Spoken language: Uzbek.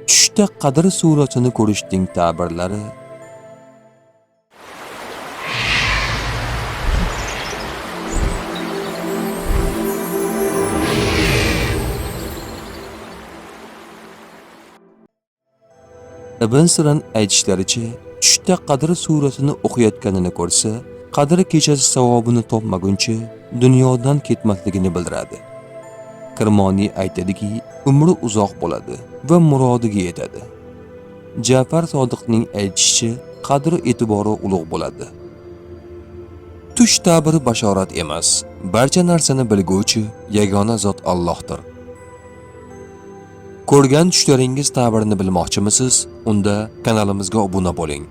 Tushda Qadr surasini ko'rishning ta'birlari. Ibn Sirin aytishlaricha, tushda Qadr surasini o'qiyotganini ko'rsa, Qadr kechasi savobini topmaguncha dunyodan ketmasligini bildiradi. Kirmoniy aytadiki, umri uzoq bo'ladi va murodiga yetadi. Ja'far Sodiqning aytishicha, qadri e'tibori ulug' bo'ladi. Tush ta'biri bashorat emas, barcha narsani bilguvchi yagona zot Allohdir. Ko'rgan tushlaringiz ta'birini bilmoqchimisiz? Unda kanalimizga obuna bo'ling.